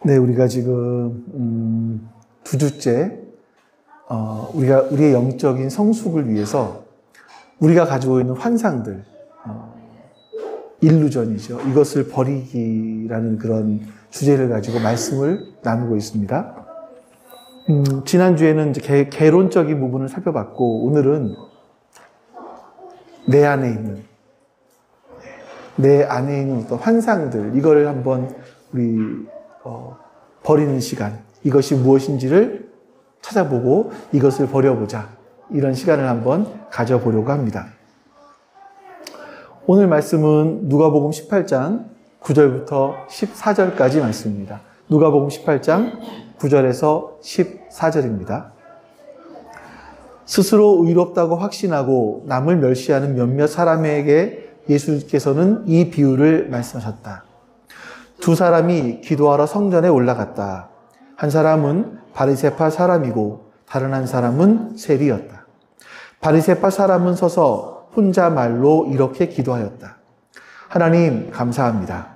네, 우리가 지금 두 주째 우리가 우리의 영적인 성숙을 위해서 우리가 가지고 있는 환상들, 일루전이죠. 이것을 버리기라는 그런 주제를 가지고 말씀을 나누고 있습니다. 지난주에는 이제 개론적인 부분을 살펴봤고, 오늘은 내 안에 있는 어떤 환상들, 이걸 한번 우리 버리는 시간, 이것이 무엇인지를 찾아보고 이것을 버려보자, 이런 시간을 한번 가져보려고 합니다. 오늘 말씀은 누가복음 18장 9절부터 14절까지 말씀입니다. 누가복음 18장 9절에서 14절입니다. 스스로 의롭다고 확신하고 남을 멸시하는 몇몇 사람에게 예수께서는 이 비유를 말씀하셨다. 두 사람이 기도하러 성전에 올라갔다. 한 사람은 바리새파 사람이고 다른 한 사람은 세리였다. 바리새파 사람은 서서 혼자 말로 이렇게 기도하였다. 하나님, 감사합니다.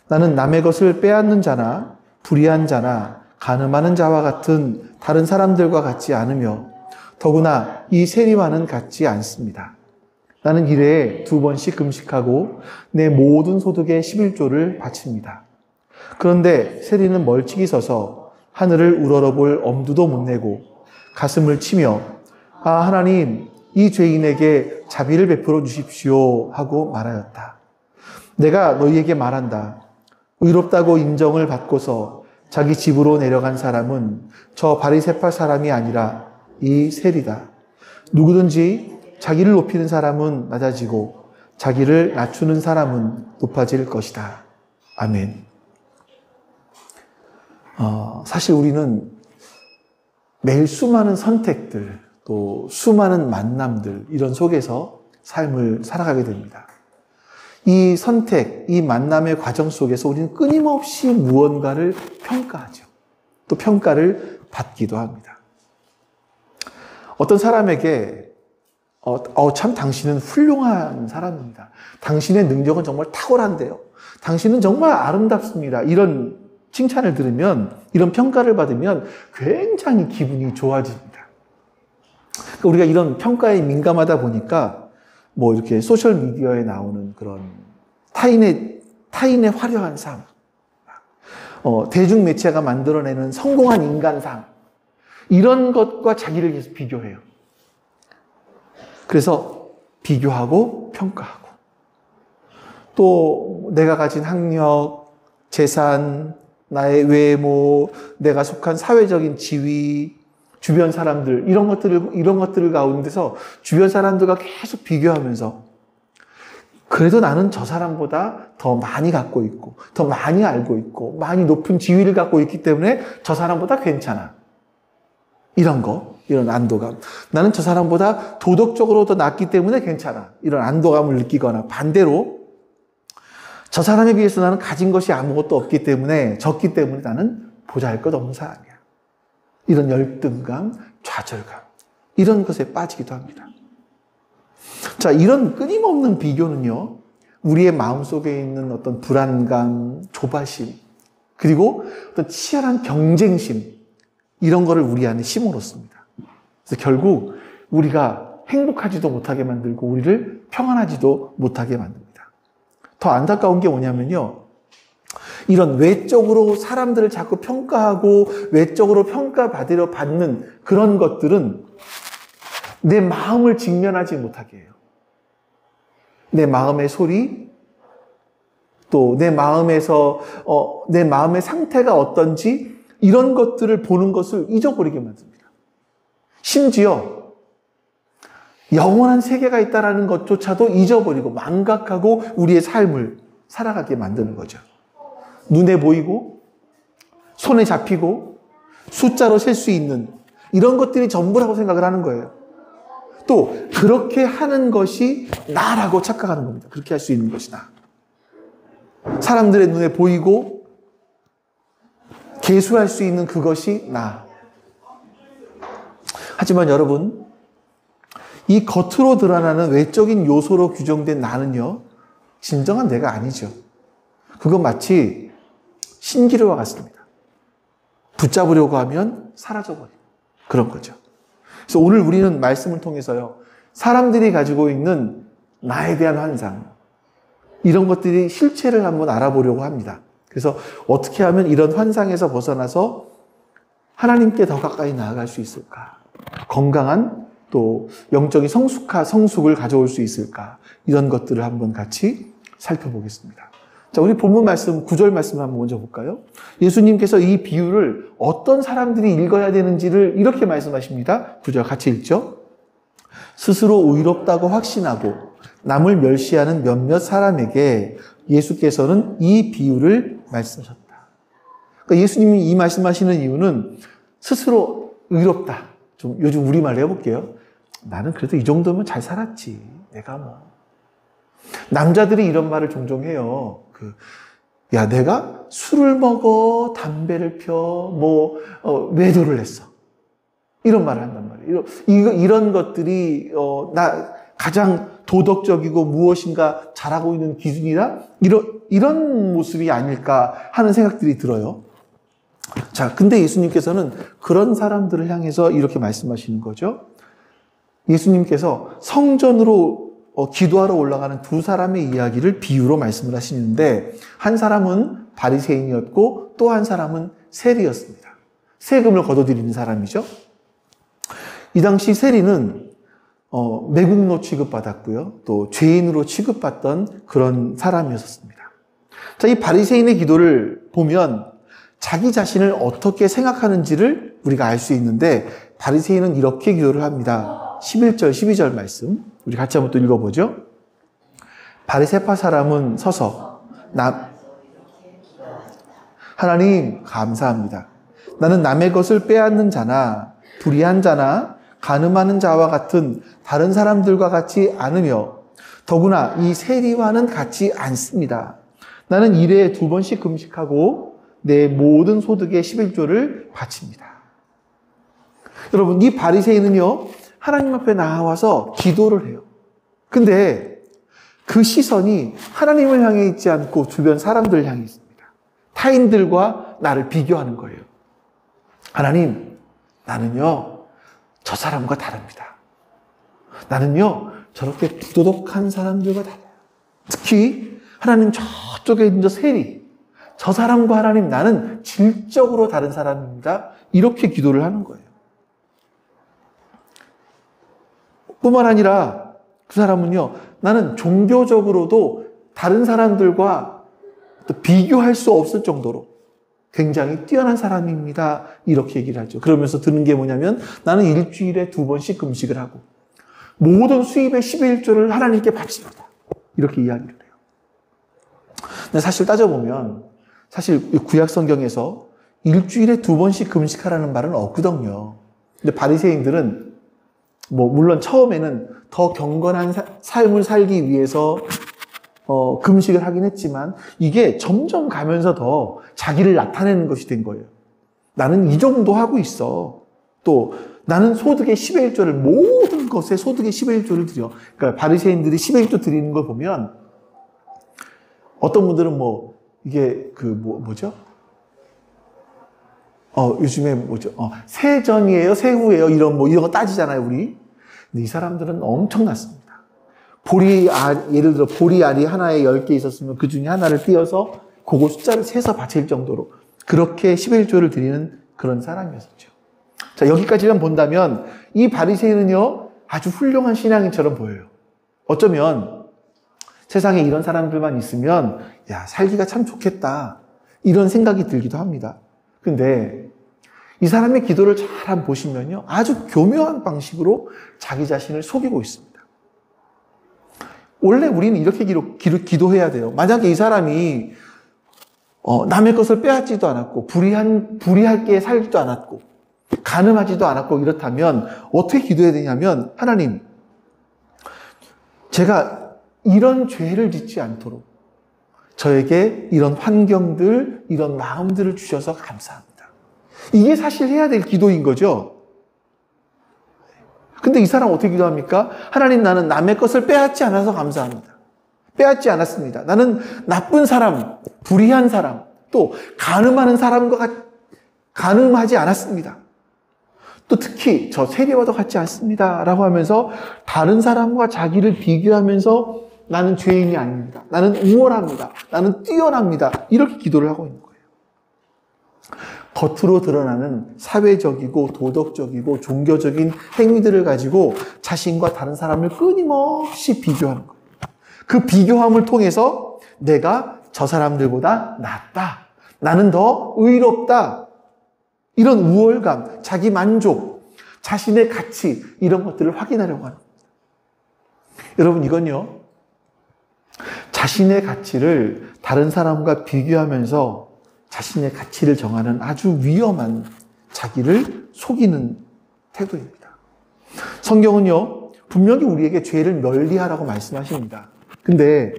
나는 남의 것을 빼앗는 자나 불의한 자나 간음하는 자와 같은 다른 사람들과 같지 않으며 더구나 이 세리와는 같지 않습니다. 나는 일회에 2번씩 금식하고 내 모든 소득의 11조를 바칩니다. 그런데 세리는 멀찍이 서서 하늘을 우러러볼 엄두도 못 내고 가슴을 치며 하나님, 이 죄인에게 자비를 베풀어 주십시오 하고 말하였다. 내가 너희에게 말한다. 의롭다고 인정을 받고서 자기 집으로 내려간 사람은 저 바리새파 사람이 아니라 이 세리다. 누구든지 자기를 높이는 사람은 낮아지고 자기를 낮추는 사람은 높아질 것이다. 아멘. 사실 우리는 매일 수많은 선택들, 또 수많은 만남들, 이런 속에서 삶을 살아가게 됩니다. 이 선택, 이 만남의 과정 속에서 우리는 끊임없이 무언가를 평가하죠. 또 평가를 받기도 합니다. 어떤 사람에게 참 당신은 훌륭한 사람입니다. 당신의 능력은 정말 탁월한데요. 당신은 정말 아름답습니다. 이런 칭찬을 들으면, 이런 평가를 받으면 굉장히 기분이 좋아집니다. 그러니까 우리가 이런 평가에 민감하다 보니까 이렇게 소셜 미디어에 나오는 그런 타인의 화려한 삶, 대중 매체가 만들어내는 성공한 인간상, 이런 것과 자기를 계속 비교해요. 그래서 비교하고 평가하고, 또 내가 가진 학력, 재산, 나의 외모, 내가 속한 사회적인 지위, 주변 사람들, 이런 것들을 가운데서 주변 사람들과 계속 비교하면서 그래도 나는 저 사람보다 더 많이 갖고 있고, 더 많이 알고 있고, 많이 높은 지위를 갖고 있기 때문에 저 사람보다 괜찮아. 이런 안도감. 나는 저 사람보다 도덕적으로 더 낫기 때문에 괜찮아. 이런 안도감을 느끼거나, 반대로 저 사람에 비해서 나는 가진 것이 아무것도 없기 때문에, 적기 때문에 나는 보잘것없는 사람이야. 이런 열등감, 좌절감, 이런 것에 빠지기도 합니다. 자, 이런 끊임없는 비교는요, 우리의 마음속에 있는 어떤 불안감, 조바심, 그리고 어떤 치열한 경쟁심, 이런 거를 우리 안에 심어놓습니다. 그래서 결국 우리가 행복하지도 못하게 만들고 우리를 평안하지도 못하게 만듭니다. 더 안타까운 게 뭐냐면요, 이런 외적으로 사람들을 자꾸 평가하고 외적으로 평가받으려 받는 그런 것들은 내 마음을 직면하지 못하게 해요. 내 마음의 소리, 또 내 마음에서 내 마음의 상태가 어떤지, 이런 것들을 보는 것을 잊어버리게 만듭니다. 심지어 영원한 세계가 있다는 것조차도 잊어버리고 망각하고 우리의 삶을 살아가게 만드는 거죠. 눈에 보이고 손에 잡히고 숫자로 셀 수 있는 이런 것들이 전부라고 생각을 하는 거예요. 또 그렇게 하는 것이 나라고 착각하는 겁니다. 그렇게 할 수 있는 것이 나. 사람들의 눈에 보이고 계수할 수 있는 그것이 나. 하지만 여러분, 이 겉으로 드러나는 외적인 요소로 규정된 나는요, 진정한 내가 아니죠. 그건 마치 신기루와 같습니다. 붙잡으려고 하면 사라져버려요. 그런 거죠. 그래서 오늘 우리는 말씀을 통해서요, 사람들이 가지고 있는 나에 대한 환상, 이런 것들이 실체를 한번 알아보려고 합니다. 그래서 어떻게 하면 이런 환상에서 벗어나서 하나님께 더 가까이 나아갈 수 있을까? 건강한 또 영적인 성숙을 가져올 수 있을까? 이런 것들을 한번 같이 살펴보겠습니다. 자, 우리 본문 말씀, 9절 말씀을 한번 먼저 볼까요? 예수님께서 이 비유를 어떤 사람들이 읽어야 되는지를 이렇게 말씀하십니다. 9절 같이 읽죠. 스스로 의롭다고 확신하고 남을 멸시하는 몇몇 사람에게 예수께서는 이 비유를 말씀하셨다. 그러니까 예수님이 이 말씀하시는 이유는 스스로 의롭다. 좀 요즘 우리말로 해볼게요. 나는 그래도 이 정도면 잘 살았지. 내가 뭐. 남자들이 이런 말을 종종 해요. 야, 내가 술을 먹어, 담배를 펴, 외도를 했어. 이런 말을 한단 말이에요. 이런 것들이, 가장 도덕적이고 무엇인가 잘하고 있는 기준이라 이런 모습이 아닐까 하는 생각들이 들어요. 자, 근데 예수님께서는 그런 사람들을 향해서 이렇게 말씀하시는 거죠. 예수님께서 성전으로 기도하러 올라가는 두 사람의 이야기를 비유로 말씀을 하시는데, 한 사람은 바리새인이었고 또 한 사람은 세리였습니다. 세금을 거둬들이는 사람이죠. 이 당시 세리는 매국노 취급받았고요, 또 죄인으로 취급받던 그런 사람이었습니다. 자, 이 바리새인의 기도를 보면 자기 자신을 어떻게 생각하는지를 우리가 알 수 있는데, 바리새인은 이렇게 기도를 합니다. 11절, 12절 말씀 우리 같이 한번 또 읽어보죠. 바리새파 사람은 서서 하나님 감사합니다. 나는 남의 것을 빼앗는 자나 불의한 자나 간음하는 자와 같은 다른 사람들과 같지 않으며 더구나 이 세리와는 같지 않습니다. 나는 1회에 2번씩 금식하고 내 모든 소득의 11조를 바칩니다. 여러분, 이 바리새인은요, 하나님 앞에 나와서 기도를 해요. 근데 그 시선이 하나님을 향해 있지 않고 주변 사람들을 향해 있습니다. 타인들과 나를 비교하는 거예요. 하나님, 나는요, 저 사람과 다릅니다. 나는요, 저렇게 부도덕한 사람들과 달라요. 특히 하나님 저쪽에 있는 저 세리, 저 사람과 하나님, 나는 질적으로 다른 사람입니다. 이렇게 기도를 하는 거예요. 뿐만 아니라 그 사람은요, 나는 종교적으로도 다른 사람들과 또 비교할 수 없을 정도로 굉장히 뛰어난 사람입니다. 이렇게 얘기를 하죠. 그러면서 드는 게 뭐냐면, 나는 일주일에 2번씩 금식을 하고 모든 수입의 11조를 하나님께 바칩니다. 이렇게 이야기를 해요. 근데 사실 따져보면, 사실 구약 성경에서 일주일에 2번씩 금식하라는 말은 없거든요. 근데 바리새인들은 물론 처음에는 더 경건한 삶을 살기 위해서 금식을 하긴 했지만, 이게 점점 가면서 더 자기를 나타내는 것이 된 거예요. 나는 이 정도 하고 있어. 또 나는 소득의 10의 1조를, 모든 것에 소득의 10의 1조를 드려. 그러니까 바리새인들이 10의 1조 드리는 걸 보면, 어떤 분들은 이게 뭐죠? 요즘에 뭐죠? 세전이에요? 세후예요? 이런 거 따지잖아요, 우리. 근데 이 사람들은 엄청났습니다. 예를 들어 보리알이 하나에 10개 있었으면 그 중에 하나를 띄어서 그거 숫자를 세서 바칠 정도로 그렇게 11조를 드리는 그런 사람이었죠. 자, 여기까지만 본다면 이 바리새인은요, 아주 훌륭한 신앙인처럼 보여요. 어쩌면 세상에 이런 사람들만 있으면, 야, 살기가 참 좋겠다, 이런 생각이 들기도 합니다. 근데 이 사람의 기도를 잘 한번 보시면요, 아주 교묘한 방식으로 자기 자신을 속이고 있습니다. 원래 우리는 이렇게 기도해야 돼요. 만약에 이 사람이 남의 것을 빼앗지도 않았고 불의하게 살지도 않았고 간음하지도 않았고 이렇다면 어떻게 기도해야 되냐면, 하나님, 제가 이런 죄를 짓지 않도록 저에게 이런 환경들, 이런 마음들을 주셔서 감사합니다. 이게 사실 해야 될 기도인 거죠. 근데 이 사람 어떻게 기도합니까? 하나님, 나는 남의 것을 빼앗지 않아서 감사합니다. 빼앗지 않았습니다. 나는 나쁜 사람, 불의한 사람, 또 간음하는 사람과 가늠하지 않았습니다. 또 특히 저 세리와도 같지 않습니다 라고 하면서 다른 사람과 자기를 비교하면서 나는 죄인이 아닙니다. 나는 우월합니다. 나는 뛰어납니다. 이렇게 기도를 하고 있는 거예요. 겉으로 드러나는 사회적이고 도덕적이고 종교적인 행위들을 가지고 자신과 다른 사람을 끊임없이 비교하는 거예요. 그 비교함을 통해서 내가 저 사람들보다 낫다. 나는 더 의롭다. 이런 우월감, 자기 만족, 자신의 가치 이런 것들을 확인하려고 하는 겁니다. 여러분 이건요. 자신의 가치를 다른 사람과 비교하면서 자신의 가치를 정하는 아주 위험한 자기를 속이는 태도입니다. 성경은요, 분명히 우리에게 죄를 멀리하라고 말씀하십니다. 근데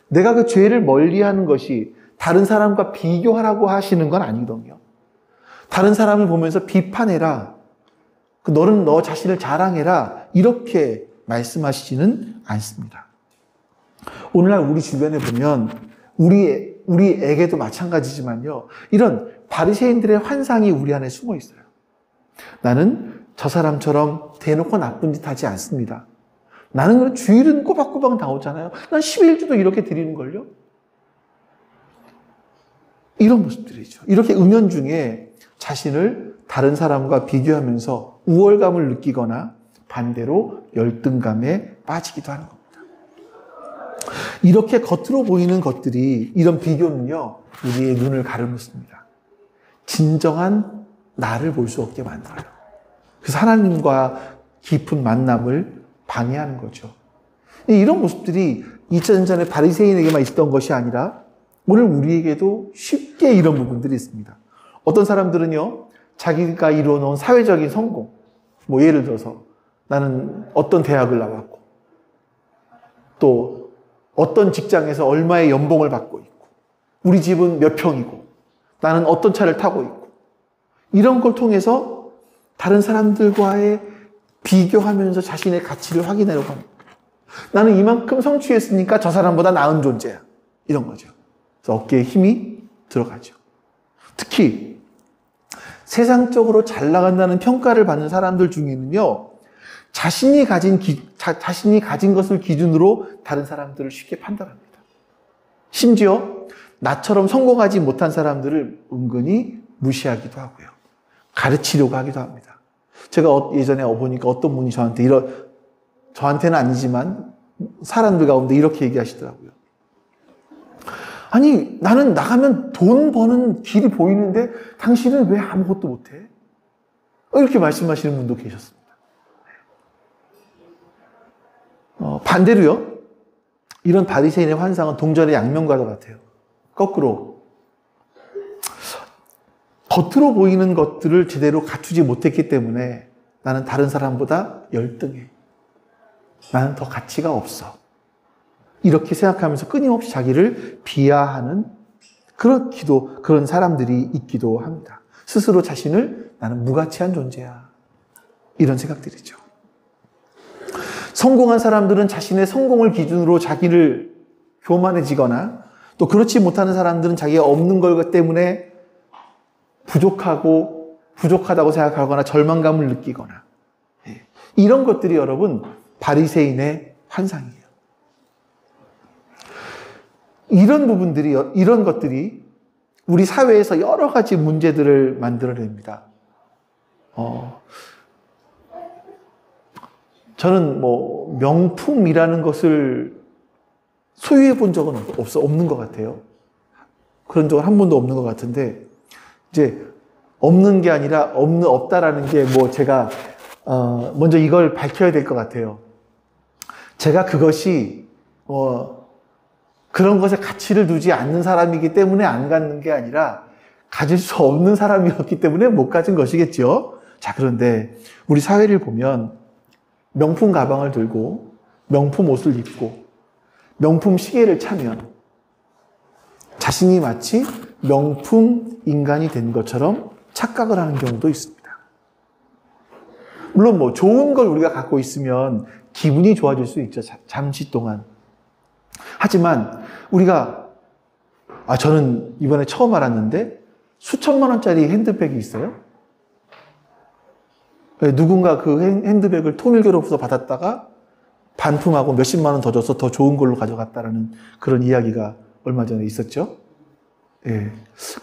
내가 그 죄를 멀리하는 것이 다른 사람과 비교하라고 하시는 건 아니거든요. 다른 사람을 보면서 비판해라. 너는 너 자신을 자랑해라. 이렇게 말씀하시지는 않습니다. 오늘날 우리 주변에 보면 우리에게도 마찬가지지만요. 이런 바리새인들의 환상이 우리 안에 숨어 있어요. 나는 저 사람처럼 대놓고 나쁜 짓 하지 않습니다. 나는 그런 주일은 꼬박꼬박 나오잖아요. 난 11주도 이렇게 드리는걸요. 이런 모습들이죠. 이렇게 은연중에 자신을 다른 사람과 비교하면서 우월감을 느끼거나 반대로 열등감에 빠지기도 하는 겁니다. 이렇게 겉으로 보이는 것들이, 이런 비교는요, 우리의 눈을 가려놓습니다. 진정한 나를 볼 수 없게 만들어요. 그래서 하나님과 깊은 만남을 방해하는 거죠. 이런 모습들이 2000년 전에 바리새인에게만 있었던 것이 아니라 오늘 우리에게도 쉽게 이런 부분들이 있습니다. 어떤 사람들은요, 자기가 이루어놓은 사회적인 성공, 예를 들어서 나는 어떤 대학을 나왔고, 또 어떤 직장에서 얼마의 연봉을 받고 있고, 우리 집은 몇 평이고, 나는 어떤 차를 타고 있고, 이런 걸 통해서 다른 사람들과의 비교하면서 자신의 가치를 확인하려고 합니다. 나는 이만큼 성취했으니까 저 사람보다 나은 존재야. 이런 거죠. 그래서 어깨에 힘이 들어가죠. 특히 세상적으로 잘 나간다는 평가를 받는 사람들 중에는요, 자신이 가진 것을 기준으로 다른 사람들을 쉽게 판단합니다. 심지어 나처럼 성공하지 못한 사람들을 은근히 무시하기도 하고요. 가르치려고 하기도 합니다. 제가 예전에 보니까 어떤 분이 저한테는 아니지만 사람들 가운데 이렇게 얘기하시더라고요. 아니, 나는 나가면 돈 버는 길이 보이는데 당신은 왜 아무것도 못해? 이렇게 말씀하시는 분도 계셨습니다. 반대로요, 이런 바리새인의 환상은 동전의 양면과도 같아요. 거꾸로 겉으로 보이는 것들을 제대로 갖추지 못했기 때문에 나는 다른 사람보다 열등해. 나는 더 가치가 없어. 이렇게 생각하면서 끊임없이 자기를 비하하는 그런 사람들이 있기도 합니다. 스스로 자신을 나는 무가치한 존재야. 이런 생각들이죠. 성공한 사람들은 자신의 성공을 기준으로 자기를 교만해지거나, 또 그렇지 못하는 사람들은 자기가 없는 것 때문에 부족하다고 생각하거나 절망감을 느끼거나, 이런 것들이 여러분 바리새인의 환상이에요. 이런 것들이 우리 사회에서 여러 가지 문제들을 만들어냅니다. 저는 명품이라는 것을 소유해 본 적은 없는 것 같아요. 그런 적은 한 번도 없는 것 같은데, 이제 없는 게 아니라 없다라는 게 제가 먼저 이걸 밝혀야 될 것 같아요. 제가 그것이 그런 것에 가치를 두지 않는 사람이기 때문에 안 갖는 게 아니라 가질 수 없는 사람이었기 때문에 못 가진 것이겠죠. 자, 그런데 우리 사회를 보면 명품 가방을 들고 명품 옷을 입고 명품 시계를 차면 자신이 마치 명품 인간이 된 것처럼 착각을 하는 경우도 있습니다. 물론 좋은 걸 우리가 갖고 있으면 기분이 좋아질 수 있죠. 잠시 동안. 하지만 우리가 저는 이번에 처음 알았는데 수천만 원짜리 핸드백이 있어요. 누군가 그 핸드백을 통일교로부터 받았다가 반품하고 몇십만 원 더 줘서 더 좋은 걸로 가져갔다라는 그런 이야기가 얼마 전에 있었죠. 예.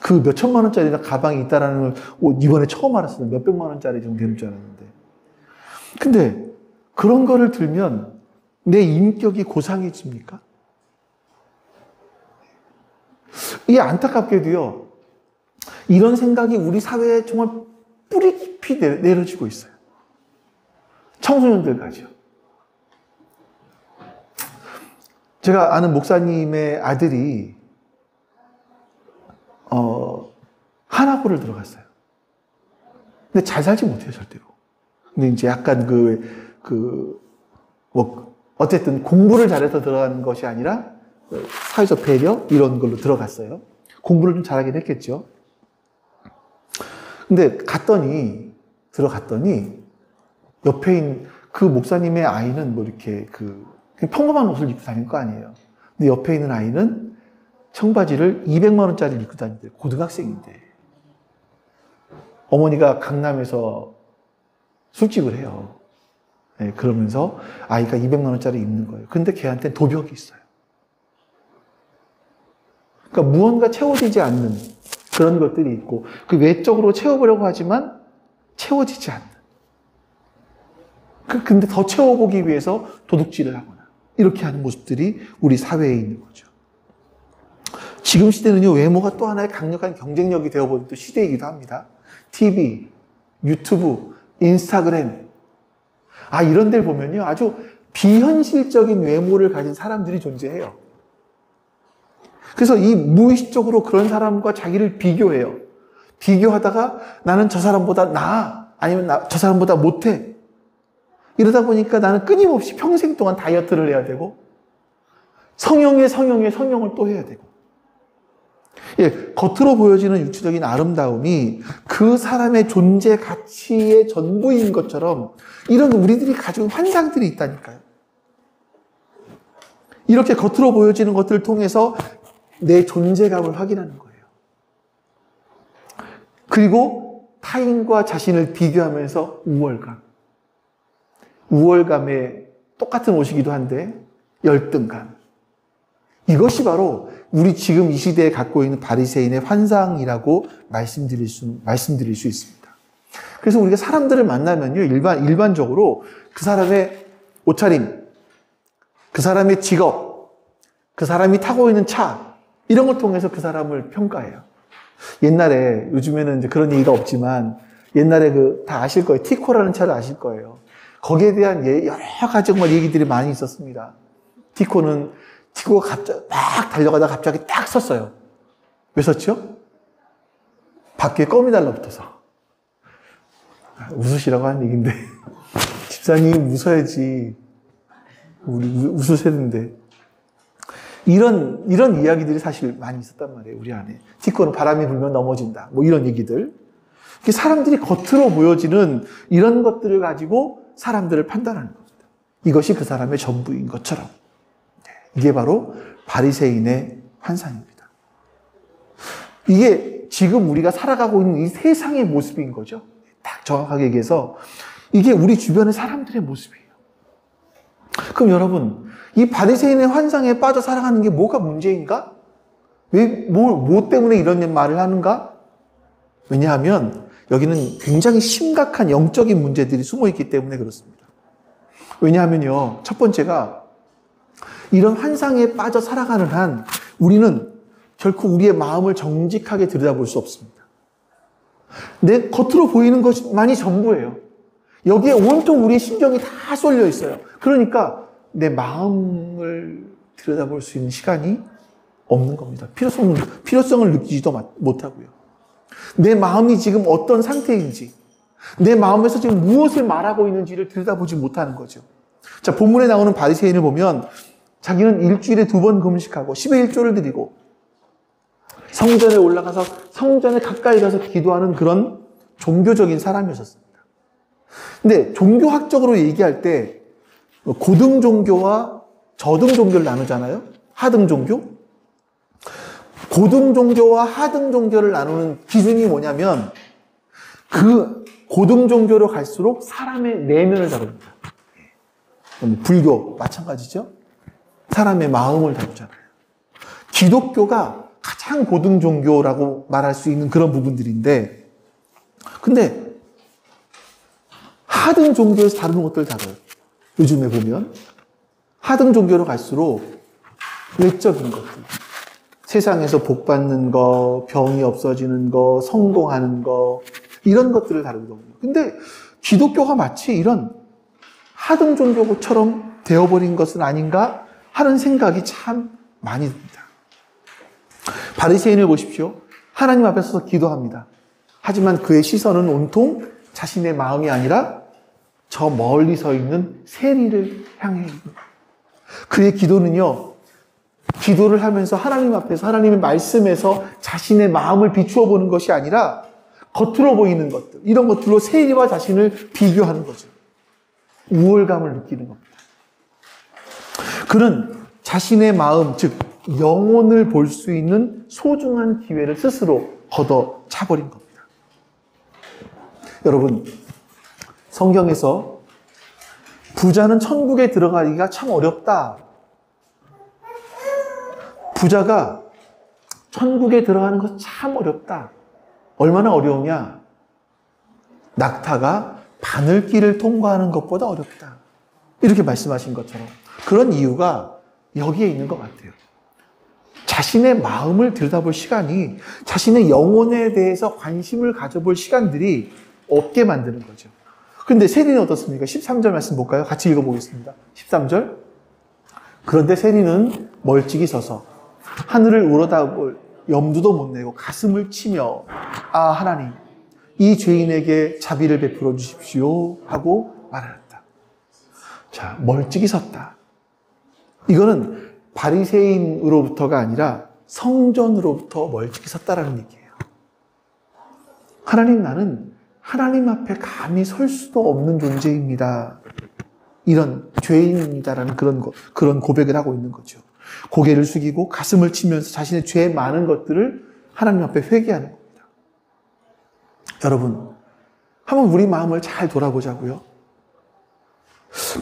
그 몇천만 원짜리 가방이 있다라는 걸 이번에 처음 알았어요. 몇백만 원짜리 정도 되는 줄 알았는데. 근데 그런 거를 들면 내 인격이 고상해집니까? 이게 안타깝게도요, 이런 생각이 우리 사회에 정말 뿌리 깊이 내려지고 있어요. 청소년들까지요. 제가 아는 목사님의 아들이 하나고를 들어갔어요. 근데 잘 살지 못해요, 절대로. 근데 이제 약간 어쨌든 공부를 잘해서 들어가는 것이 아니라 사회적 배려 이런 걸로 들어갔어요. 공부를 좀 잘하긴 했겠죠. 근데 들어갔더니 옆에 있는 그 목사님의 아이는 뭐 이렇게 그냥 평범한 옷을 입고 다닐 거 아니에요. 근데 옆에 있는 아이는 청바지를 200만 원짜리를 입고 다니대요. 고등학생인데. 어머니가 강남에서 술집을 해요. 네, 그러면서 아이가 200만 원짜리 입는 거예요. 근데 걔한테 도벽이 있어요. 그러니까 무언가 채워지지 않는 그런 것들이 있고, 그 외적으로 채워보려고 하지만 채워지지 않는. 근데 더 채워보기 위해서 도둑질을 하거나 이렇게 하는 모습들이 우리 사회에 있는 거죠. 지금 시대는요, 외모가 또 하나의 강력한 경쟁력이 되어버린 또 시대이기도 합니다. TV, 유튜브, 인스타그램. 이런 데를 보면요, 아주 비현실적인 외모를 가진 사람들이 존재해요. 그래서 이 무의식적으로 그런 사람과 자기를 비교해요. 비교하다가 나는 저 사람보다 나아, 아니면 저 사람보다 못해. 이러다 보니까 나는 끊임없이 평생 동안 다이어트를 해야 되고, 성형에 성형을 또 해야 되고. 예, 겉으로 보여지는 육체적인 아름다움이 그 사람의 존재 가치의 전부인 것처럼 이런 우리들이 가지고 있는 환상들이 있다니까요. 이렇게 겉으로 보여지는 것들을 통해서 내 존재감을 확인하는 거예요. 그리고 타인과 자신을 비교하면서 우월감에 똑같은 옷이기도 한데 열등감. 이것이 바로 우리 지금 이 시대에 갖고 있는 바리새인의 환상이라고 말씀드릴 수 있습니다. 그래서 우리가 사람들을 만나면요, 일반적으로 그 사람의 옷차림, 그 사람의 직업, 그 사람이 타고 있는 차, 이런 걸 통해서 그 사람을 평가해요. 옛날에, 요즘에는 이제 그런 얘기가 없지만, 옛날에 다 아실 거예요. 티코라는 차를 아실 거예요. 거기에 대한 여러 가지 정말 얘기들이 많이 있었습니다. 티코가 갑자기 막 달려가다가 갑자기 딱 섰어요. 왜 섰죠? 바퀴에 껌이 달라붙어서. 웃으시라고 하는 얘기인데, 집사님 웃어야지. 우리 웃으셔야 되는데. 이런 이야기들이 사실 많이 있었단 말이에요, 우리 안에. 티코는 바람이 불면 넘어진다. 뭐 이런 얘기들. 사람들이 겉으로 보여지는 이런 것들을 가지고 사람들을 판단하는 겁니다. 이것이 그 사람의 전부인 것처럼. 이게 바로 바리새인의 환상입니다. 이게 지금 우리가 살아가고 있는 이 세상의 모습인 거죠. 딱 정확하게 얘기해서 이게 우리 주변의 사람들의 모습이에요. 그럼 여러분, 이 바리새인의 환상에 빠져 살아가는 게 뭐가 문제인가? 뭐 때문에 이런 말을 하는가? 왜냐하면 여기는 굉장히 심각한 영적인 문제들이 숨어 있기 때문에 그렇습니다. 왜냐하면요, 첫 번째가 이런 환상에 빠져 살아가는 한 우리는 결코 우리의 마음을 정직하게 들여다볼 수 없습니다. 내 겉으로 보이는 것만이 전부예요. 여기에 온통 우리의 신경이 다 쏠려 있어요. 그러니까 내 마음을 들여다볼 수 있는 시간이 없는 겁니다. 필요성을 느끼지도 못하고요. 내 마음이 지금 어떤 상태인지, 내 마음에서 지금 무엇을 말하고 있는지를 들여다보지 못하는 거죠. 자, 본문에 나오는 바리새인을 보면 자기는 일주일에 2번 금식하고 10의 1조를 드리고 성전에 올라가서 성전에 가까이 가서 기도하는 그런 종교적인 사람이었습니다. 근데 종교학적으로 얘기할 때 고등 종교와 저등 종교를 나누잖아요. 하등 종교. 고등 종교와 하등 종교를 나누는 기준이 뭐냐면 그 고등 종교로 갈수록 사람의 내면을 다룹니다. 불교 마찬가지죠. 사람의 마음을 다루잖아요. 기독교가 가장 고등 종교라고 말할 수 있는 그런 부분들인데, 근데 하등 종교에서 다루는 것들 다뤄요. 요즘에 보면 하등 종교로 갈수록 외적인 것들, 세상에서 복 받는 거, 병이 없어지는 거, 성공하는 거, 이런 것들을 다루거든요. 근데 기독교가 마치 이런 하등 종교처럼 되어버린 것은 아닌가 하는 생각이 참 많이 듭니다. 바리새인을 보십시오. 하나님 앞에 서서 기도합니다. 하지만 그의 시선은 온통 자신의 마음이 아니라 저 멀리 서 있는 세리를 향해 있는 거예요. 그의 기도는요, 기도를 하면서 하나님 앞에서 하나님의 말씀에서 자신의 마음을 비추어 보는 것이 아니라 겉으로 보이는 것들, 이런 것들로 세리와 자신을 비교하는 거죠. 우월감을 느끼는 겁니다. 그는 자신의 마음, 즉 영혼을 볼 수 있는 소중한 기회를 스스로 걷어 차버린 겁니다. 여러분, 성경에서 부자는 천국에 들어가기가 참 어렵다. 부자가 천국에 들어가는 것 참 어렵다. 얼마나 어려우냐? 낙타가 바늘길을 통과하는 것보다 어렵다. 이렇게 말씀하신 것처럼 그런 이유가 여기에 있는 것 같아요. 자신의 마음을 들여다볼 시간이, 자신의 영혼에 대해서 관심을 가져볼 시간들이 없게 만드는 거죠. 근데 세리는 어떻습니까? 13절 말씀 볼까요? 같이 읽어보겠습니다. 13절. 그런데 세리는 멀찍이 서서 하늘을 우러다볼 염두도 못 내고 가슴을 치며 아 하나님, 이 죄인에게 자비를 베풀어 주십시오 하고 말하였다. 자, 멀찍이 섰다. 이거는 바리새인으로부터가 아니라 성전으로부터 멀찍이 섰다라는 얘기예요. 하나님, 나는 하나님 앞에 감히 설 수도 없는 존재입니다. 이런 죄인입니다라는 그런 고백을 하고 있는 거죠. 고개를 숙이고 가슴을 치면서 자신의 죄 많은 것들을 하나님 앞에 회개하는 겁니다. 여러분, 한번 우리 마음을 잘 돌아보자고요.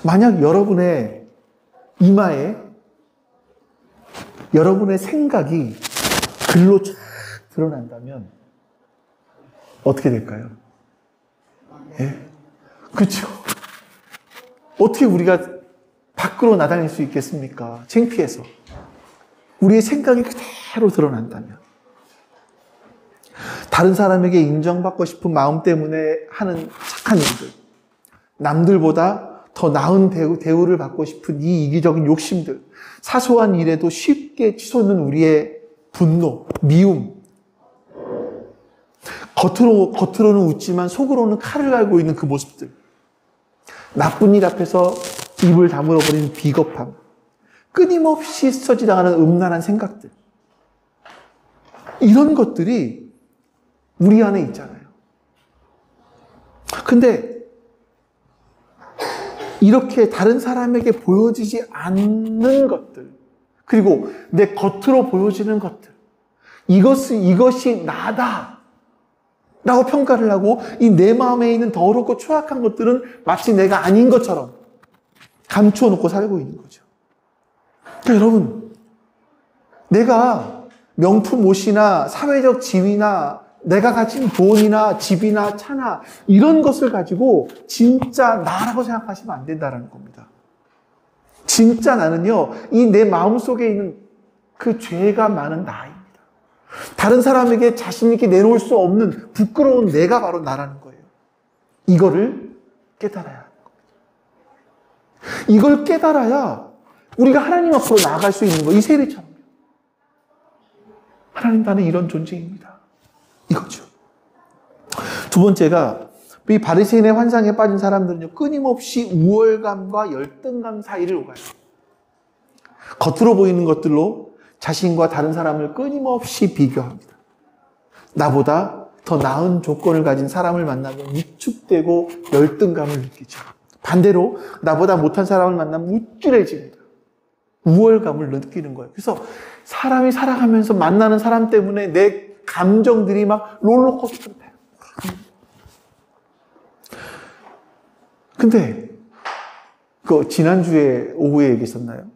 만약 여러분의 이마에 여러분의 생각이 글로 쫙 드러난다면 어떻게 될까요? 예? 그렇죠. 어떻게 우리가 밖으로 나다닐 수 있겠습니까? 창피해서. 우리의 생각이 그대로 드러난다면. 다른 사람에게 인정받고 싶은 마음 때문에 하는 착한 일들, 남들보다 더 나은 대우를 받고 싶은 이 이기적인 욕심들, 사소한 일에도 쉽게 치솟는 우리의 분노, 미움, 겉으로는 웃지만 속으로는 칼을 갈고 있는 그 모습들, 나쁜 일 앞에서 입을 다물어버리는 비겁함, 끊임없이 스쳐지나가는 음란한 생각들, 이런 것들이 우리 안에 있잖아요. 근데 이렇게 다른 사람에게 보여지지 않는 것들, 그리고 내 겉으로 보여지는 것들, 이것이 나다 라고 평가를 하고 이 내 마음에 있는 더럽고 추악한 것들은 마치 내가 아닌 것처럼 감추어 놓고 살고 있는 거죠. 그러니까 여러분, 내가 명품 옷이나 사회적 지위나 내가 가진 돈이나 집이나 차나 이런 것을 가지고 진짜 나라고 생각하시면 안 된다는 겁니다. 진짜 나는요, 이 내 마음속에 있는 그 죄가 많은 나입니다. 다른 사람에게 자신 있게 내놓을 수 없는 부끄러운 내가 바로 나라는 거예요. 이거를 깨달아야 하는 겁니다. 이걸 깨달아야 우리가 하나님 앞으로 나아갈 수 있는 거, 이 세리처럼. 하나님, 나는 이런 존재입니다. 이거죠. 두 번째가, 이 바리새인의 환상에 빠진 사람들은요, 끊임없이 우월감과 열등감 사이를 오가요. 겉으로 보이는 것들로 자신과 다른 사람을 끊임없이 비교합니다. 나보다 더 나은 조건을 가진 사람을 만나면 위축되고 열등감을 느끼죠. 반대로 나보다 못한 사람을 만나면 우쭐해집니다. 우월감을 느끼는 거예요. 그래서 사람이 살아가면서 만나는 사람 때문에 내 감정들이 막 롤러코스터로 돼요. 근데 지난주에 오후에 얘기했었나요?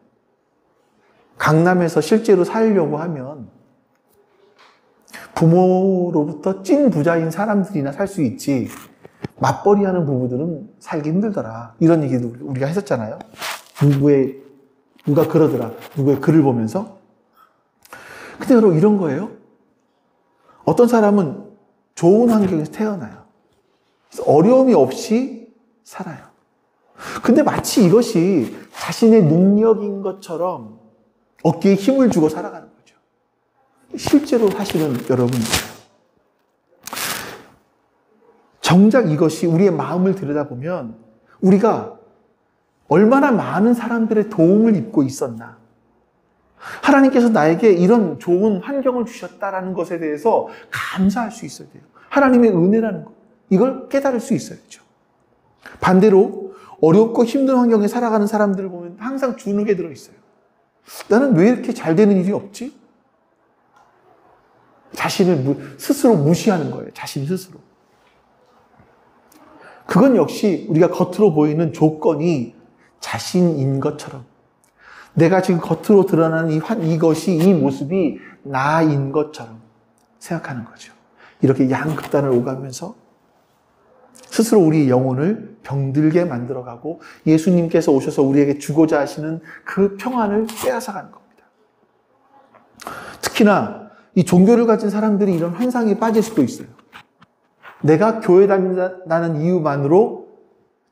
강남에서 실제로 살려고 하면 부모로부터 찐 부자인 사람들이나 살 수 있지 맞벌이하는 부부들은 살기 힘들더라. 이런 얘기도 우리가 했었잖아요. 누가 그러더라. 누구의 글을 보면서. 근데 여러분 이런 거예요. 어떤 사람은 좋은 환경에서 태어나요. 어려움이 없이 살아요. 근데 마치 이것이 자신의 능력인 것처럼 어깨에 힘을 주고 살아가는 거죠. 실제로 사실은 여러분 정작 이것이 우리의 마음을 들여다보면 우리가 얼마나 많은 사람들의 도움을 입고 있었나. 하나님께서 나에게 이런 좋은 환경을 주셨다라는 것에 대해서 감사할 수 있어야 돼요. 하나님의 은혜라는 것. 이걸 깨달을 수 있어야죠. 반대로 어렵고 힘든 환경에 살아가는 사람들을 보면 항상 주눅에 들어있어요. 나는 왜 이렇게 잘 되는 일이 없지? 자신을 스스로 무시하는 거예요. 자신 스스로. 그건 역시 우리가 겉으로 보이는 조건이 자신인 것처럼 내가 지금 겉으로 드러나는 이 모습이 나인 것처럼 생각하는 거죠. 이렇게 양극단을 오가면서 스스로 우리의 영혼을 병들게 만들어가고 예수님께서 오셔서 우리에게 주고자 하시는 그 평안을 빼앗아가는 겁니다. 특히나 이 종교를 가진 사람들이 이런 환상에 빠질 수도 있어요. 내가 교회 다닌다는 이유만으로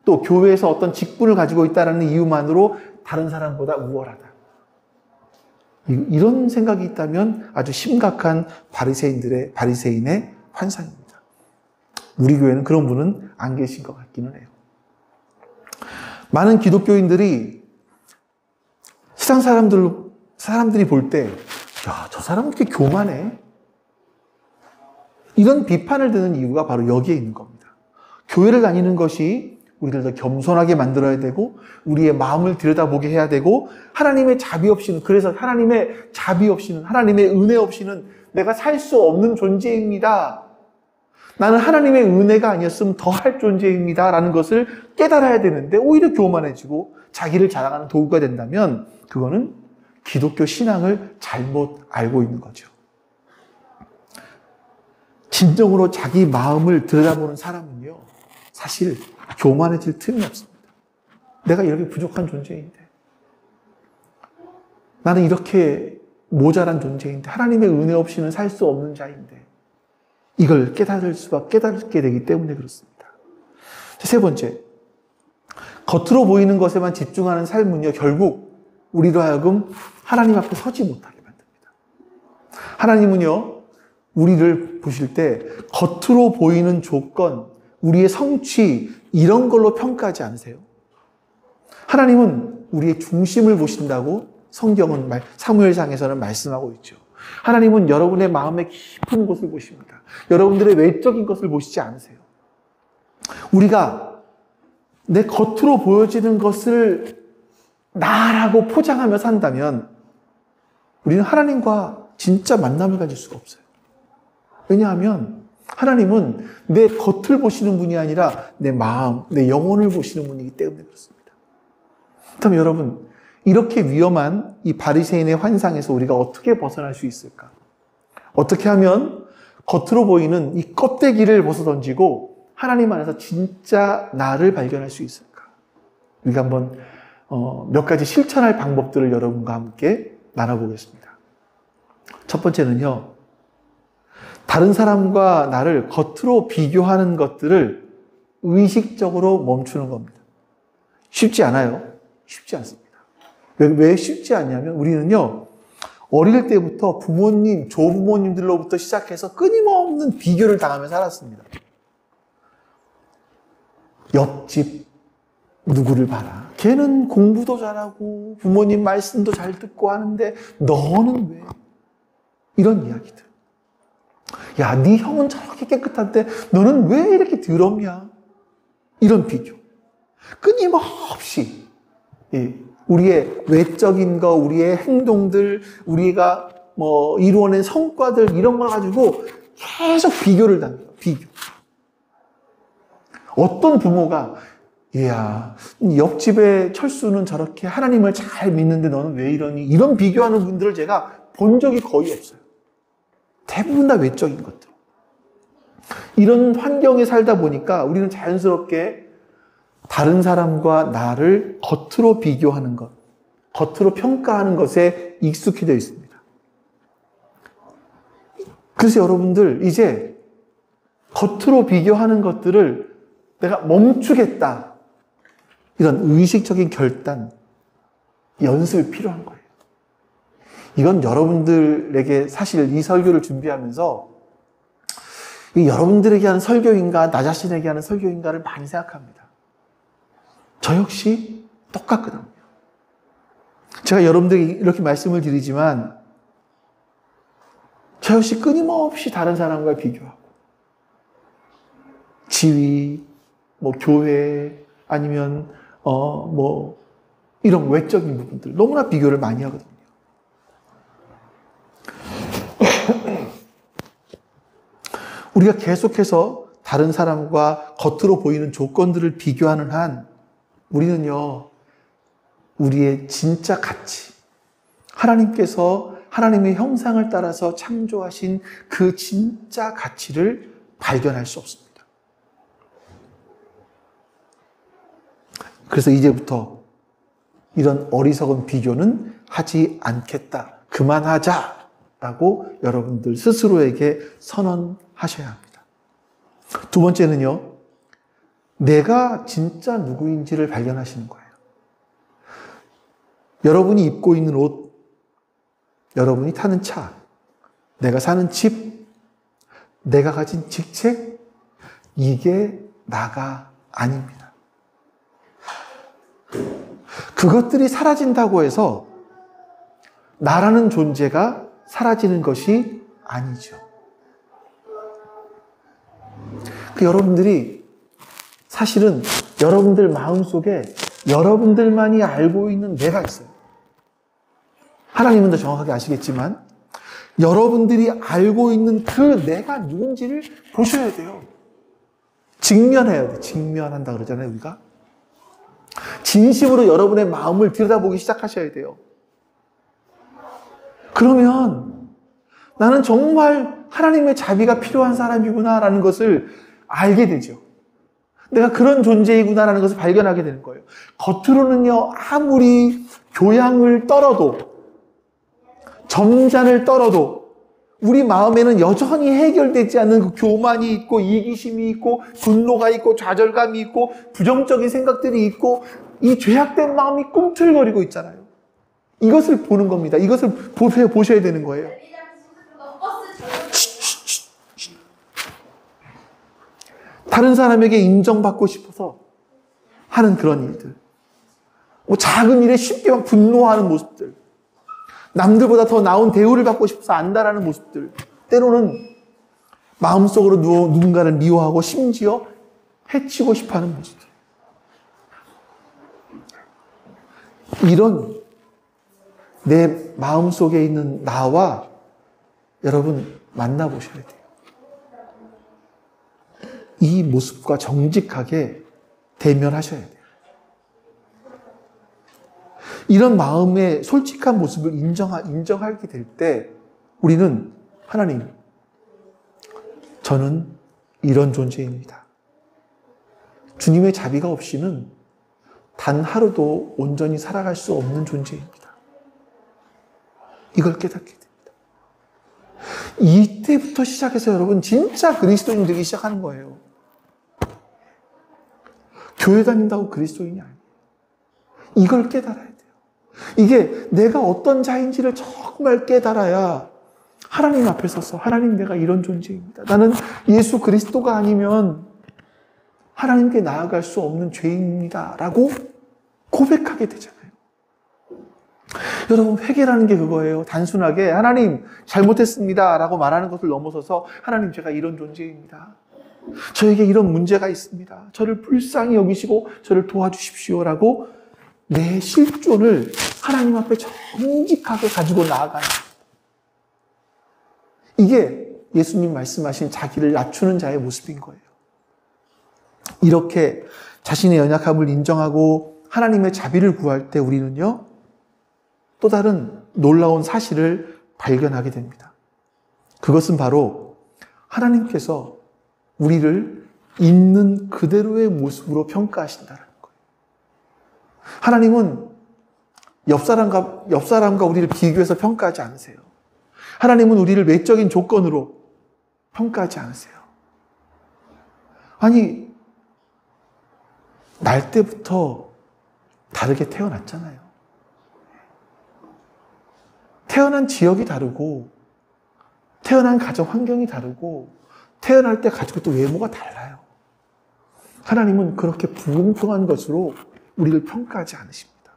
또 교회에서 어떤 직분을 가지고 있다는 이유만으로 다른 사람보다 우월하다. 이런 생각이 있다면 아주 심각한 바리새인의 환상입니다. 우리 교회는 그런 분은 안 계신 것 같기는 해요. 많은 기독교인들이 세상 사람들이 볼 때, 야, 저 사람은 이렇게 교만해. 이런 비판을 드는 이유가 바로 여기에 있는 겁니다. 교회를 다니는 것이 우리를 더 겸손하게 만들어야 되고 우리의 마음을 들여다보게 해야 되고 하나님의 자비 없이는 하나님의 은혜 없이는 내가 살 수 없는 존재입니다. 나는 하나님의 은혜가 아니었으면 더할 존재입니다. 라는 것을 깨달아야 되는데 오히려 교만해지고 자기를 자랑하는 도구가 된다면 그거는 기독교 신앙을 잘못 알고 있는 거죠. 진정으로 자기 마음을 들여다보는 사람은요, 사실 교만해질 틈이 없습니다. 내가 이렇게 부족한 존재인데, 나는 이렇게 모자란 존재인데, 하나님의 은혜 없이는 살 수 없는 자인데, 이걸 깨닫게 되기 때문에 그렇습니다. 세 번째, 겉으로 보이는 것에만 집중하는 삶은요, 결국 우리로 하여금 하나님 앞에 서지 못하게 만듭니다. 하나님은요, 우리를 보실 때 겉으로 보이는 조건, 우리의 성취, 이런 걸로 평가하지 않으세요. 하나님은 우리의 중심을 보신다고 성경은 사무엘상에서는 말씀하고 있죠. 하나님은 여러분의 마음의 깊은 곳을 보십니다. 여러분들의 외적인 것을 보시지 않으세요. 우리가 내 겉으로 보여지는 것을 나라고 포장하며 산다면 우리는 하나님과 진짜 만남을 가질 수가 없어요. 왜냐하면 하나님은 내 겉을 보시는 분이 아니라 내 마음, 내 영혼을 보시는 분이기 때문에 그렇습니다. 그렇다면 여러분, 이렇게 위험한 이 바리새인의 환상에서 우리가 어떻게 벗어날 수 있을까? 어떻게 하면 겉으로 보이는 이 껍데기를 벗어던지고 하나님 안에서 진짜 나를 발견할 수 있을까? 우리가 한번 몇 가지 실천할 방법들을 여러분과 함께 나눠보겠습니다. 첫 번째는요, 다른 사람과 나를 겉으로 비교하는 것들을 의식적으로 멈추는 겁니다. 쉽지 않아요. 쉽지 않습니다. 왜 쉽지 않냐면 우리는요, 어릴 때부터 부모님, 조부모님들로부터 시작해서 끊임없는 비교를 당하며 살았습니다. 옆집 누구를 봐라. 걔는 공부도 잘하고 부모님 말씀도 잘 듣고 하는데 너는 왜? 이런 이야기들. 야, 네 형은 저렇게 깨끗한데 너는 왜 이렇게 더럽냐? 이런 비교. 끊임없이 우리의 외적인 거, 우리의 행동들, 우리가 뭐 이루어낸 성과들 이런 걸 가지고 계속 비교를 당해요. 비교. 어떤 부모가 얘야, 옆집에 철수는 저렇게 하나님을 잘 믿는데 너는 왜 이러니? 이런 비교하는 분들을 제가 본 적이 거의 없어요. 대부분 다 외적인 것들. 이런 환경에 살다 보니까 우리는 자연스럽게 다른 사람과 나를 겉으로 비교하는 것, 겉으로 평가하는 것에 익숙해져 있습니다. 그래서 여러분들 이제 겉으로 비교하는 것들을 내가 멈추겠다. 이런 의식적인 결단, 연습이 필요한 거예요. 이건 여러분들에게 사실 이 설교를 준비하면서 여러분들에게 하는 설교인가, 나 자신에게 하는 설교인가를 많이 생각합니다. 저 역시 똑같거든요. 제가 여러분들에게 이렇게 말씀을 드리지만 저 역시 끊임없이 다른 사람과 비교하고 지위, 뭐 교회, 아니면 뭐 이런 외적인 부분들 너무나 비교를 많이 하거든요. 우리가 계속해서 다른 사람과 겉으로 보이는 조건들을 비교하는 한 우리는요, 우리의 진짜 가치, 하나님께서 하나님의 형상을 따라서 창조하신 그 진짜 가치를 발견할 수 없습니다. 그래서 이제부터 이런 어리석은 비교는 하지 않겠다. 그만하자라고 여러분들 스스로에게 선언하셔야 합니다. 두 번째는요, 내가 진짜 누구인지를 발견하시는 거예요. 여러분이 입고 있는 옷, 여러분이 타는 차, 내가 사는 집, 내가 가진 직책, 이게 나가 아닙니다. 그것들이 사라진다고 해서 나라는 존재가 사라지는 것이 아니죠. 여러분들이 사실은 여러분들 마음속에 여러분들만이 알고 있는 내가 있어요. 하나님은 더 정확하게 아시겠지만 여러분들이 알고 있는 그 내가 누군지를 보셔야 돼요. 직면해야 돼요. 직면한다 그러잖아요, 우리가. 진심으로 여러분의 마음을 들여다보기 시작하셔야 돼요. 그러면 나는 정말 하나님의 자비가 필요한 사람이구나라는 것을 알게 되죠. 내가 그런 존재이구나라는 것을 발견하게 되는 거예요. 겉으로는요, 아무리 교양을 떨어도, 점잔을 떨어도, 우리 마음에는 여전히 해결되지 않는 그 교만이 있고, 이기심이 있고, 분노가 있고, 좌절감이 있고, 부정적인 생각들이 있고, 이 죄악된 마음이 꿈틀거리고 있잖아요. 이것을 보는 겁니다. 이것을 보셔야 되는 거예요. 다른 사람에게 인정받고 싶어서 하는 그런 일들. 뭐 작은 일에 쉽게 막 분노하는 모습들. 남들보다 더 나은 대우를 받고 싶어서 안다라는 모습들. 때로는 마음속으로 누군가를 미워하고 심지어 해치고 싶어하는 모습들. 이런 내 마음속에 있는 나와 여러분 만나보셔야 돼요. 이 모습과 정직하게 대면하셔야 돼요. 이런 마음의 솔직한 모습을 인정하게 될 때 우리는 하나님, 저는 이런 존재입니다. 주님의 자비가 없이는 단 하루도 온전히 살아갈 수 없는 존재입니다. 이걸 깨닫게 됩니다. 이때부터 시작해서 여러분 진짜 그리스도인 되기 시작하는 거예요. 교회 다닌다고 그리스도인이 아니에요. 이걸 깨달아야 돼요. 이게 내가 어떤 자인지를 정말 깨달아야 하나님 앞에 서서 하나님, 내가 이런 존재입니다. 나는 예수 그리스도가 아니면 하나님께 나아갈 수 없는 죄인입니다. 라고 고백하게 되잖아요. 여러분, 회개라는 게 그거예요. 단순하게 하나님 잘못했습니다 라고 말하는 것을 넘어서서 하나님, 제가 이런 존재입니다. 저에게 이런 문제가 있습니다. 저를 불쌍히 여기시고 저를 도와주십시오 라고 내 실존을 하나님 앞에 정직하게 가지고 나아가는, 이게 예수님 말씀하신 자기를 낮추는 자의 모습인 거예요. 이렇게 자신의 연약함을 인정하고 하나님의 자비를 구할 때 우리는요, 또 다른 놀라운 사실을 발견하게 됩니다. 그것은 바로 하나님께서 우리를 있는 그대로의 모습으로 평가하신다는 거예요. 하나님은 옆 사람과 우리를 비교해서 평가하지 않으세요. 하나님은 우리를 외적인 조건으로 평가하지 않으세요. 아니, 날 때부터 다르게 태어났잖아요. 태어난 지역이 다르고, 태어난 가정 환경이 다르고, 태어날 때 가지고 또 외모가 달라요. 하나님은 그렇게 불공평한 것으로 우리를 평가하지 않으십니다.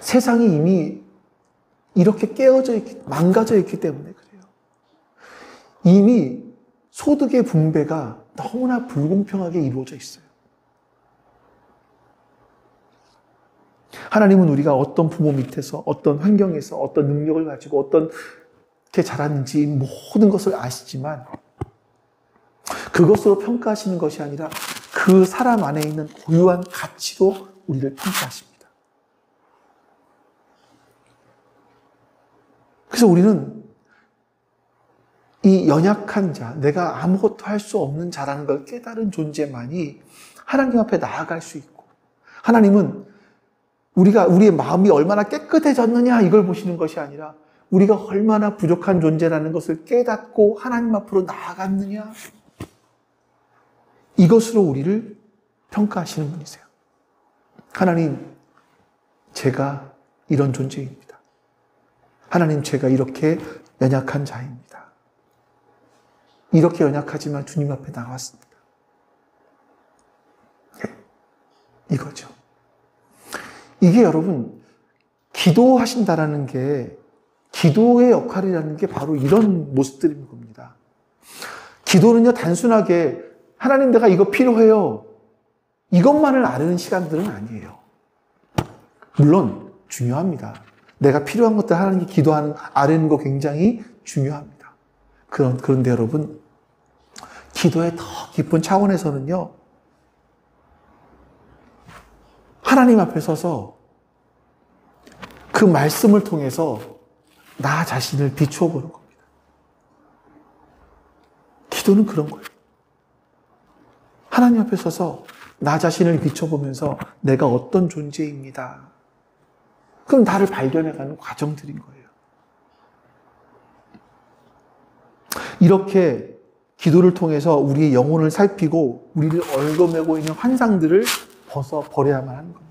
세상이 이미 이렇게 망가져 있기 때문에 그래요. 이미 소득의 분배가 너무나 불공평하게 이루어져 있어요. 하나님은 우리가 어떤 부모 밑에서, 어떤 환경에서, 어떤 능력을 가지고, 어떻게 자랐는지 모든 것을 아시지만, 그것으로 평가하시는 것이 아니라 그 사람 안에 있는 고유한 가치로 우리를 평가하십니다. 그래서 우리는 이 연약한 자, 내가 아무것도 할 수 없는 자라는 걸 깨달은 존재만이 하나님 앞에 나아갈 수 있고, 하나님은 우리의 마음이 얼마나 깨끗해졌느냐 이걸 보시는 것이 아니라 우리가 얼마나 부족한 존재라는 것을 깨닫고 하나님 앞으로 나아갔느냐, 이것으로 우리를 평가하시는 분이세요. 하나님, 제가 이런 존재입니다. 하나님, 제가 이렇게 연약한 자입니다. 이렇게 연약하지만 주님 앞에 나왔습니다. 이거죠. 이게 여러분, 기도하신다라는 게, 기도의 역할이라는 게 바로 이런 모습들인 겁니다. 기도는요, 단순하게 하나님 내가 이거 필요해요, 이것만을 아는 시간들은 아니에요. 물론 중요합니다. 내가 필요한 것들 하나님께 기도하는, 아뢰는 거 굉장히 중요합니다. 그런데 여러분, 기도의 더 깊은 차원에서는요, 하나님 앞에 서서 그 말씀을 통해서 나 자신을 비추어 보는 겁니다. 기도는 그런 거예요. 하나님 앞에 서서 나 자신을 비춰보면서 내가 어떤 존재입니다. 그럼 나를 발견해가는 과정들인 거예요. 이렇게 기도를 통해서 우리의 영혼을 살피고 우리를 얽어매고 있는 환상들을 벗어버려야만 하는 겁니다.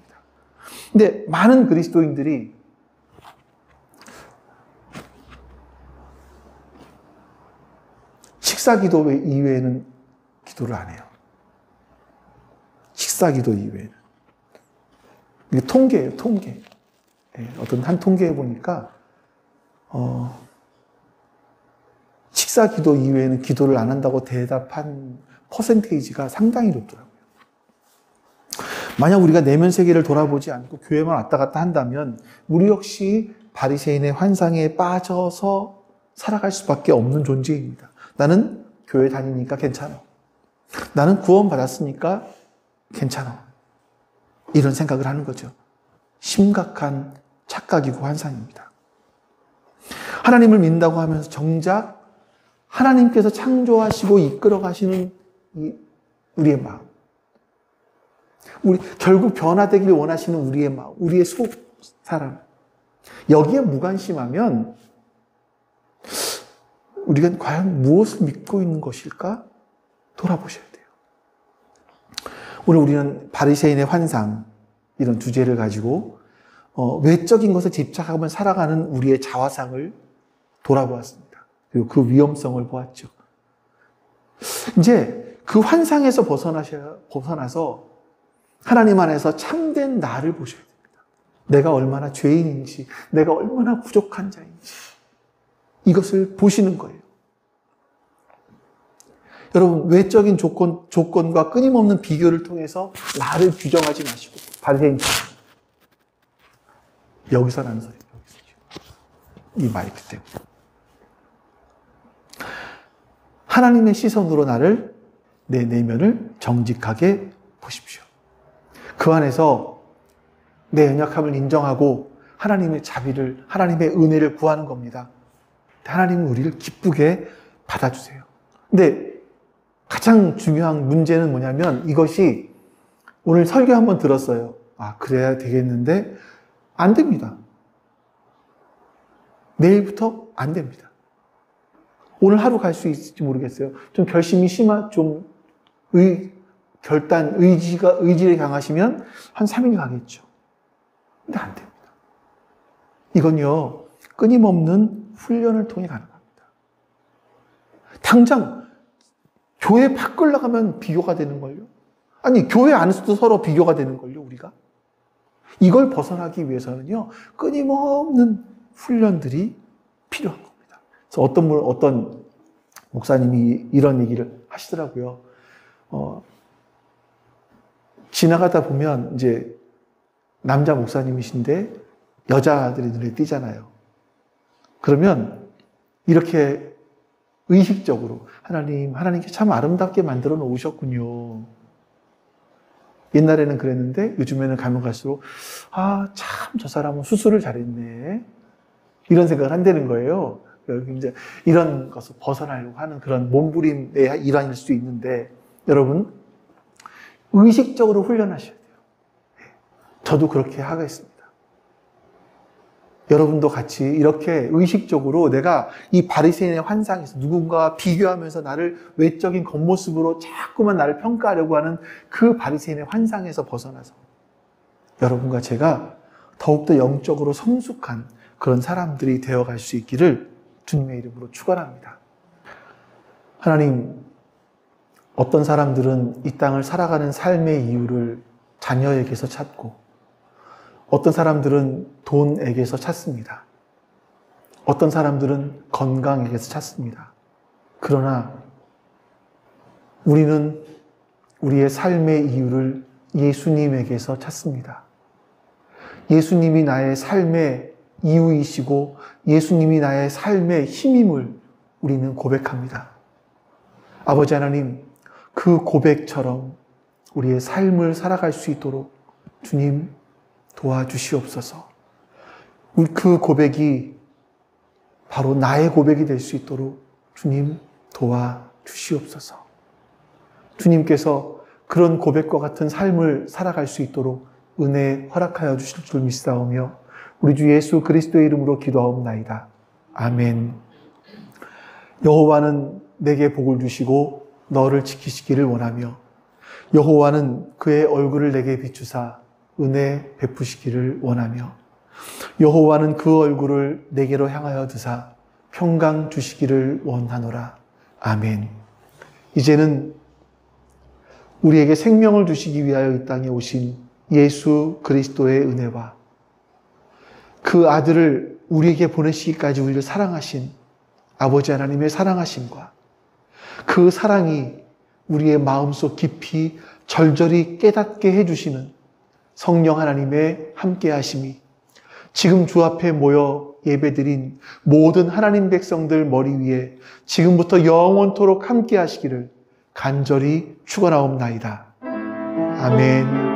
근데 많은 그리스도인들이 식사기도 이외에는 기도를 안 해요. 식사기도 이외에는. 이게 통계예요, 통계. 어떤 한 통계에 보니까 식사기도 이외에는 기도를 안 한다고 대답한 퍼센테이지가 상당히 높더라고요. 만약 우리가 내면 세계를 돌아보지 않고 교회만 왔다 갔다 한다면 우리 역시 바리새인의 환상에 빠져서 살아갈 수밖에 없는 존재입니다. 나는 교회 다니니까 괜찮아. 나는 구원받았으니까 괜찮아. 이런 생각을 하는 거죠. 심각한 착각이고 환상입니다. 하나님을 믿는다고 하면서 정작 하나님께서 창조하시고 이끌어 가시는 우리의 마음, 결국 변화되길 원하시는 우리의 마음, 우리의 속 사람, 여기에 무관심하면 우리가 과연 무엇을 믿고 있는 것일까 돌아보셔야 돼요. 오늘 우리는 바리새인의 환상, 이런 주제를 가지고 외적인 것에 집착하며 살아가는 우리의 자화상을 돌아보았습니다. 그리고 그 위험성을 보았죠. 이제 그 환상에서 벗어나서 하나님 안에서 참된 나를 보셔야 됩니다. 내가 얼마나 죄인인지, 내가 얼마나 부족한 자인지, 이것을 보시는 거예요. 여러분, 외적인 조건과 끊임없는 비교를 통해서 나를 규정하지 마시고, 바리새인처럼 여기서 나는 소리예요. 이 마이크 때문에. 하나님의 시선으로 나를, 내 내면을 정직하게 보십시오. 그 안에서 내 연약함을 인정하고 하나님의 자비를, 하나님의 은혜를 구하는 겁니다. 하나님은 우리를 기쁘게 받아주세요. 근데 가장 중요한 문제는 뭐냐면 이것이 오늘 설교 한번 들었어요. 아, 그래야 되겠는데 안 됩니다. 내일부터 안 됩니다. 오늘 하루 갈 수 있을지 모르겠어요. 좀 결심이 의지를 강하시면 한 3일 가겠죠. 근데 안 됩니다. 이건요, 끊임없는 훈련을 통해 가능합니다. 당장 교회 밖을 나가면 비교가 되는걸요. 아니, 교회 안에서도 서로 비교가 되는걸요, 우리가. 이걸 벗어나기 위해서는요, 끊임없는 훈련들이 필요한 겁니다. 그래서 어떤 목사님이 이런 얘기를 하시더라고요. 지나가다 보면 이제 남자 목사님이신데 여자들이 눈에 띄잖아요. 그러면 이렇게 의식적으로 하나님께 참 아름답게 만들어 놓으셨군요. 옛날에는 그랬는데 요즘에는 가면 갈수록 아, 참 저 사람은 수술을 잘했네. 이런 생각을 한다는 거예요. 이제 이런 것을 벗어나려고 하는 그런 몸부림의 일환일 수 있는데 여러분 의식적으로 훈련하셔야 돼요. 저도 그렇게 하겠습니다. 여러분도 같이 이렇게 의식적으로 내가 이 바리새인의 환상에서 누군가와 비교하면서 나를 외적인 겉모습으로 자꾸만 나를 평가하려고 하는 그 바리새인의 환상에서 벗어나서 여러분과 제가 더욱더 영적으로 성숙한 그런 사람들이 되어갈 수 있기를 주님의 이름으로 축원합니다. 하나님, 어떤 사람들은 이 땅을 살아가는 삶의 이유를 자녀에게서 찾고 어떤 사람들은 돈에게서 찾습니다. 어떤 사람들은 건강에게서 찾습니다. 그러나 우리는 우리의 삶의 이유를 예수님에게서 찾습니다. 예수님이 나의 삶의 이유이시고 예수님이 나의 삶의 힘임을 우리는 고백합니다. 아버지 하나님, 그 고백처럼 우리의 삶을 살아갈 수 있도록 주님 도와주시옵소서. 그 고백이 바로 나의 고백이 될 수 있도록 주님 도와주시옵소서. 주님께서 그런 고백과 같은 삶을 살아갈 수 있도록 은혜 허락하여 주실 줄 믿사오며 우리 주 예수 그리스도의 이름으로 기도하옵나이다. 아멘. 여호와는 내게 복을 주시고 너를 지키시기를 원하며 여호와는 그의 얼굴을 내게 비추사 은혜 베푸시기를 원하며 여호와는 그 얼굴을 내게로 향하여 드사 평강 주시기를 원하노라. 아멘. 이제는 우리에게 생명을 주시기 위하여 이 땅에 오신 예수 그리스도의 은혜와 그 아들을 우리에게 보내시기까지 우리를 사랑하신 아버지 하나님의 사랑하심과 그 사랑이 우리의 마음속 깊이 절절히 깨닫게 해주시는 성령 하나님의 함께하심이 지금 주 앞에 모여 예배드린 모든 하나님 백성들 머리 위에 지금부터 영원토록 함께하시기를 간절히 축원하옵나이다. 아멘.